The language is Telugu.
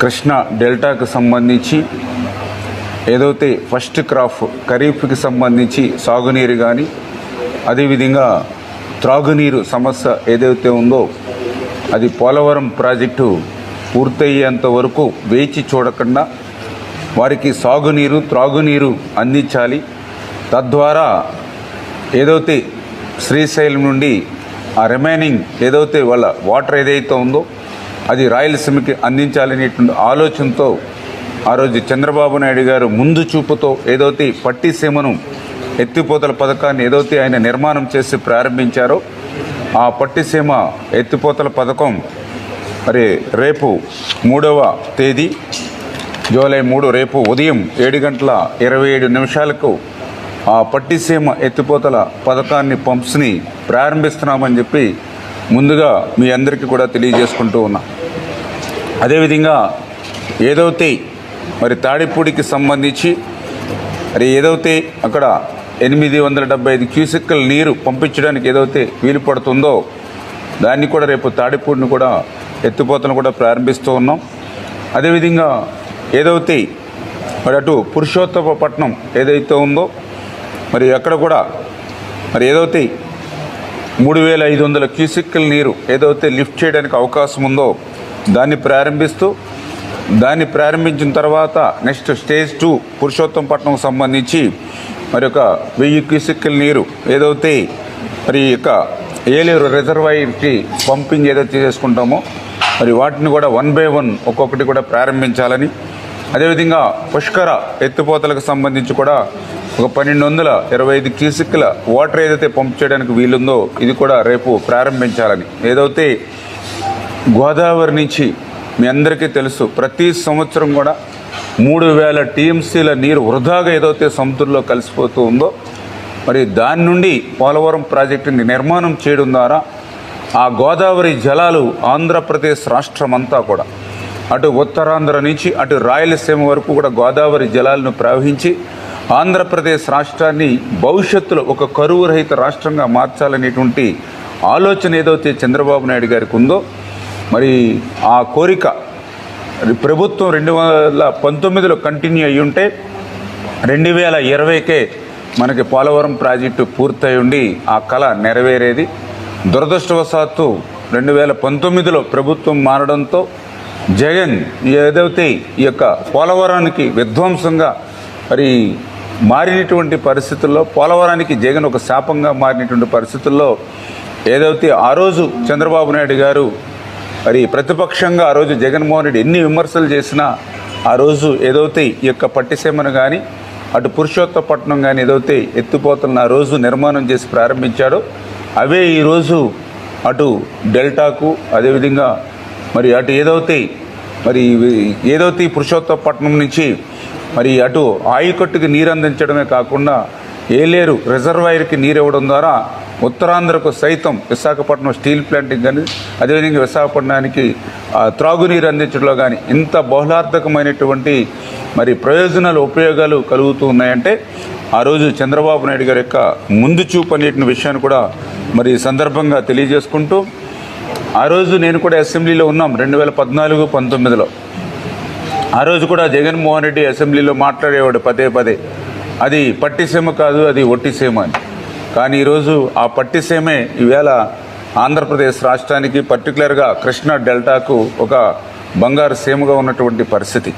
కృష్ణా డెల్టాకు సంబంధించి ఏదైతే ఫస్ట్ క్రాప్ ఖరీఫ్కి సంబంధించి సాగునీరు కానీ అదేవిధంగా త్రాగునీరు సమస్య ఏదైతే ఉందో అది పోలవరం ప్రాజెక్టు పూర్తయ్యేంత వరకు వేచి చూడకుండా వారికి సాగునీరు త్రాగునీరు అందించాలి. తద్వారా ఏదైతే శ్రీశైలం నుండి ఆ రిమైనింగ్ ఏదైతే వాళ్ళ వాటర్ ఏదైతే ఉందో అది రాయలసీమకి అందించాలనేటువంటి ఆలోచనతో ఆ రోజు చంద్రబాబు నాయుడు గారు ముందు చూపుతో ఏదైతే పట్టిసీమను ఎత్తిపోతల పథకాన్ని ఏదైతే ఆయన నిర్మాణం చేసి ప్రారంభించారో ఆ పట్టిసీమ ఎత్తిపోతల పథకం మరి రేపు 3వ తేదీ జూలై 3 రేపు ఉదయం 7:27 ఆ పట్టిసీమ ఎత్తిపోతల పథకాన్ని పంప్స్ని ప్రారంభిస్తున్నామని చెప్పి ముందుగా మీ అందరికీ కూడా తెలియజేసుకుంటూ ఉన్నా. అదేవిధంగా ఏదైతే మరి తాడిపూడికి సంబంధించి మరి ఏదైతే అక్కడ 875 క్యూసెక్కుల నీరు పంపించడానికి ఏదైతే వీలు పడుతుందో దాన్ని కూడా రేపు తాడిపూడిని కూడా ఎత్తిపోతలను కూడా ప్రారంభిస్తూ ఉన్నాం. అదేవిధంగా ఏదైతే మరి అటు పురుషోత్తపట్నం ఏదైతే ఉందో మరి అక్కడ కూడా మరి ఏదైతే 3500 క్యూసెక్కుల నీరు ఏదైతే లిఫ్ట్ చేయడానికి అవకాశం ఉందో దాన్ని ప్రారంభించిన తర్వాత నెక్స్ట్ స్టేజ్ 2 పురుషోత్తంపట్నం సంబంధించి మరి ఒక 1000 క్యూసెక్కుల నీరు ఏదైతే మరి యొక్క ఏలేరు రిజర్వాయర్కి పంపింగ్ ఏదైతే చేసుకుంటామో మరి వాటిని కూడా 1 by 1 ఒక్కొక్కటి కూడా ప్రారంభించాలని, అదేవిధంగా పుష్కర ఎత్తిపోతలకు సంబంధించి కూడా ఒక 1225 క్యూసెక్కుల వాటర్ ఏదైతే పంప్ చేయడానికి వీలుందో ఇది కూడా రేపు ప్రారంభించాలని. ఏదైతే గోదావరి నుంచి మీ అందరికీ తెలుసు ప్రతి సంవత్సరం కూడా 3000 టీఎంసీల నీరు వృధాగా ఏదైతే సముద్రంలో కలిసిపోతూ ఉందో మరి దాని నుండి పోలవరం ప్రాజెక్టుని నిర్మాణం చేయడం ద్వారా ఆ గోదావరి జలాలు ఆంధ్రప్రదేశ్ రాష్ట్రం అంతా కూడా అటు ఉత్తరాంధ్ర నుంచి అటు రాయలసీమ వరకు కూడా గోదావరి జలాలను ప్రవహించి ఆంధ్రప్రదేశ్ రాష్ట్రాన్ని భవిష్యత్తులో ఒక కరువు రహిత రాష్ట్రంగా మార్చాలనేటువంటి ఆలోచన ఏదైతే చంద్రబాబు నాయుడు గారికి ఉందో మరి ఆ కోరిక ప్రభుత్వం 2019లో కంటిన్యూ అయ్యి ఉంటే 2020కే మనకి పోలవరం ప్రాజెక్టు పూర్తయి ఉండి ఆ కళ నెరవేరేది. దురదృష్టవశాత్తు 2019లో ప్రభుత్వం మారడంతో జగన్ ఏదైతే ఈ యొక్క పోలవరానికి విధ్వంసంగా మరి మారినటువంటి పరిస్థితుల్లో పోలవరానికి జగన్ ఒక శాపంగా మారినటువంటి పరిస్థితుల్లో ఏదైతే ఆ రోజు చంద్రబాబు నాయుడు గారు మరి ప్రతిపక్షంగా ఆ రోజు జగన్మోహన్ రెడ్డి ఎన్ని విమర్శలు చేసినా ఆ రోజు ఏదైతే ఈ యొక్క పట్టిసీమను కానీ అటు పురుషోత్తపట్నం కానీ ఏదైతే ఎత్తిపోతలను ఆ రోజు నిర్మాణం చేసి ప్రారంభించాడో అవే ఈరోజు అటు డెల్టాకు అదేవిధంగా మరి అటు ఏదైతే పురుషోత్తపట్నం నుంచి మరి అటు ఆయకట్టుకి నీరు అందించడమే కాకుండా ఏలేరు రిజర్వాయర్కి నీరు ఇవ్వడం ద్వారా ఉత్తరాంధ్రకు సైతం విశాఖపట్నం స్టీల్ ప్లాంట్కి కానీ అదేవిధంగా విశాఖపట్నానికి త్రాగునీరు అందించడంలో కానీ ఇంత బహుళార్థకమైనటువంటి మరి ఉపయోగాలు కలుగుతూ ఉన్నాయంటే ఆ రోజు చంద్రబాబు నాయుడు గారి యొక్క ముందు చూపు అనేటువంటి విషయాన్ని కూడా మరి సందర్భంగా తెలియజేసుకుంటూ ఆ రోజు నేను కూడా అసెంబ్లీలో ఉన్నాం 2014-19లో. ఆ రోజు కూడా జగన్మోహన్ రెడ్డి అసెంబ్లీలో మాట్లాడేవాడు పదే అది పట్టిసీమ కాదు అది ఒట్టిసీమ అని. కానీ ఈరోజు ఆ పట్టిసీమే ఈవేళ ఆంధ్రప్రదేశ్ రాష్ట్రానికి పర్టికులర్గా కృష్ణా డెల్టాకు ఒక బంగారు సీమగా ఉన్నటువంటి పరిస్థితి.